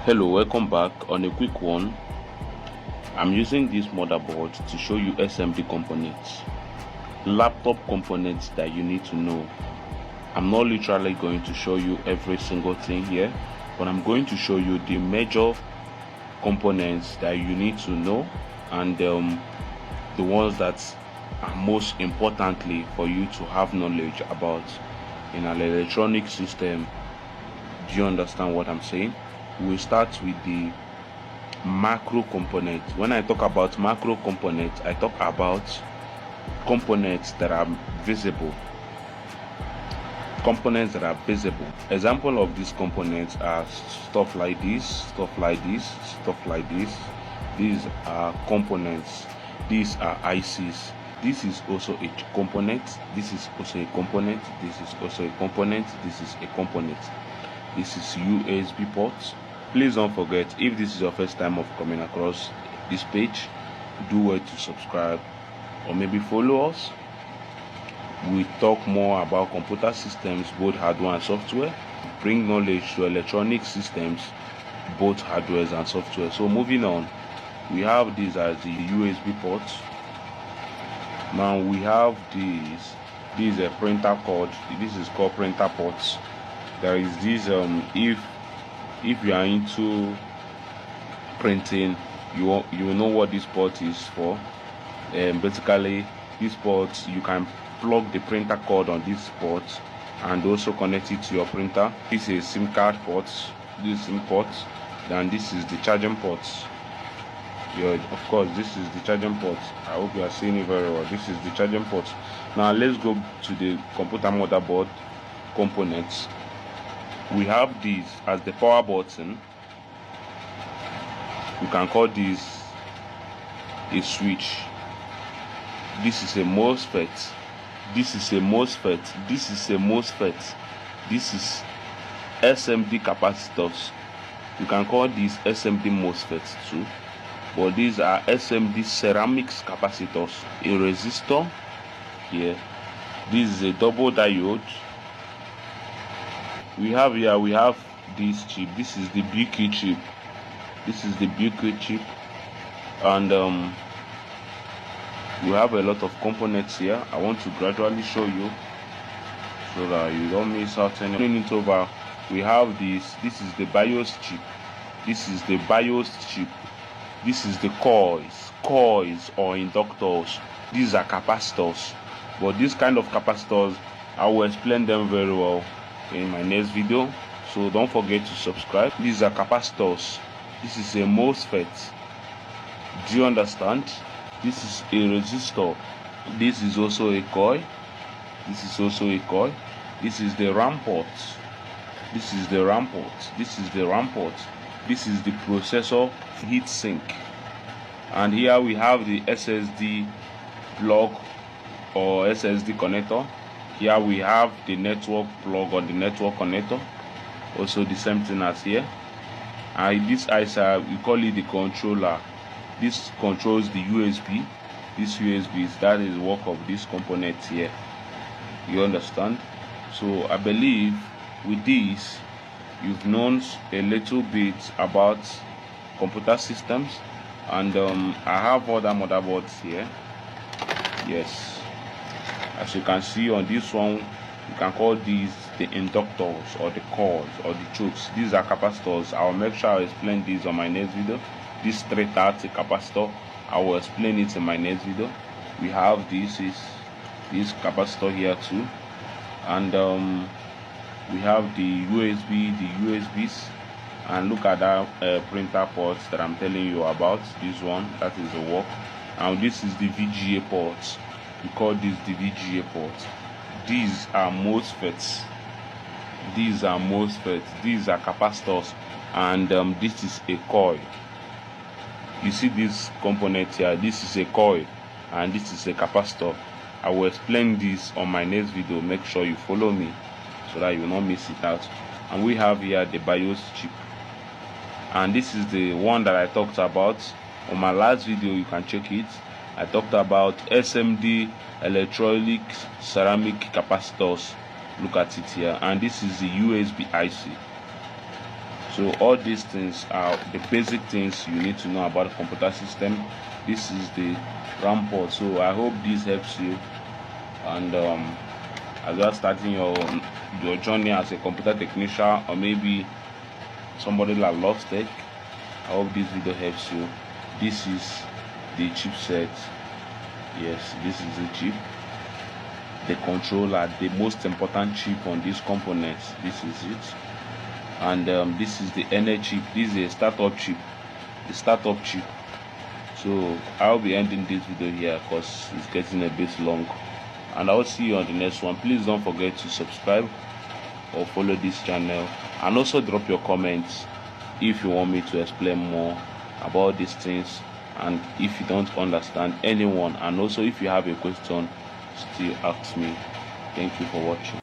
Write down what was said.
Hello, welcome back. On a quick one, I'm using this motherboard to show you SMD components, laptop components that you need to know. I'm not literally going to show you every single thing here, but I'm going to show you the major components that you need to know, and the ones that are most importantly for you to have knowledge about in an electronic system. Do you understand what I'm saying? We'll start with the macro component. When I talk about macro components, I talk about components that are visible. Components that are visible. Example of these components are stuff like this, stuff like this, stuff like this. These are components. These are ICs. This is also a component. This is also a component. This is also a component. This is a component. This is USB ports. Please don't forget, if this is your first time of coming across this page, do well to subscribe or maybe follow us. We talk more about computer systems, both hardware and software, bring knowledge to electronic systems, both hardware and software. So moving on, we have these as the USB ports. Now we have these. This is a printer cord. This is called printer ports. There is this if you are into printing, you know what this port is for. Basically, this port, you can plug the printer cord on this port and also connect it to your printer. This is SIM card ports. This SIM port. Then this is the charging ports. Of course, this is the charging port. I hope you are seeing it very well. This is the charging port. Now let's go to the computer motherboard components. We have these as the power button. You can call this a switch. This is a MOSFET. This is a MOSFET. This is a MOSFET. This is SMD capacitors. You can call these SMD MOSFETs too, but these are SMD ceramics capacitors. A resistor here. This is a double diode. We have this chip. This is the BK chip. This is the BK chip, and we have a lot of components here. I want to gradually show you so that you don't miss out any. Turning it over, we have this. This is the BIOS chip. This is the BIOS chip. This is the coils or inductors. These are capacitors, but this kind of capacitors, I will explain them very well in my next video, so don't forget to subscribe. These are capacitors. This is a MOSFET. Do you understand? This is a resistor. This is also a coil. This is also a coil. This is the RAM port. This is the RAM port. This is the RAM port. This is the processor heat sink. And here we have the SSD plug or SSD connector. Here we have the network plug or the network connector. Also the same thing as here. And this IC, we call it the controller. This controls the USB. This USB, that is work of this component here. You understand? So I believe with this, you've known a little bit about computer systems. And I have other motherboards here. Yes. As you can see on this one, you can call these the inductors or the coils or the chokes. These are capacitors. I will make sure I explain these on my next video. This 330 capacitor, I will explain it in my next video. We have this capacitor here too, and we have the USBs, and look at that printer ports that I'm telling you about. This one, that is the work, and this is the VGA ports. We call this the VGA ports. These are MOSFETs. These are MOSFETs. These are capacitors, and this is a coil. You see this component here. This is a coil, and this is a capacitor. I will explain this on my next video. Make sure you follow me so that you will not miss it out. And we have here the BIOS chip, and this is the one that I talked about on my last video. You can check it. I talked about SMD electrolytic ceramic capacitors. Look at it here, and this is the USB IC. So all these things are the basic things you need to know about the computer system. This is the RAM port. So I hope this helps you, and as you are starting your journey as a computer technician, or maybe somebody that loves tech, I hope this video helps you. This is the chipset. Yes, this is the chip, the controller, the most important chip on these components. This is it. And this is the energy chip. This is a startup chip, the startup chip. So I'll be ending this video here because it's getting a bit long, and I'll see you on the next one. Please don't forget to subscribe or follow this channel, and also drop your comments if you want me to explain more about these things, and if you don't understand anyone, and also if you have a question, still ask me. Thank you for watching.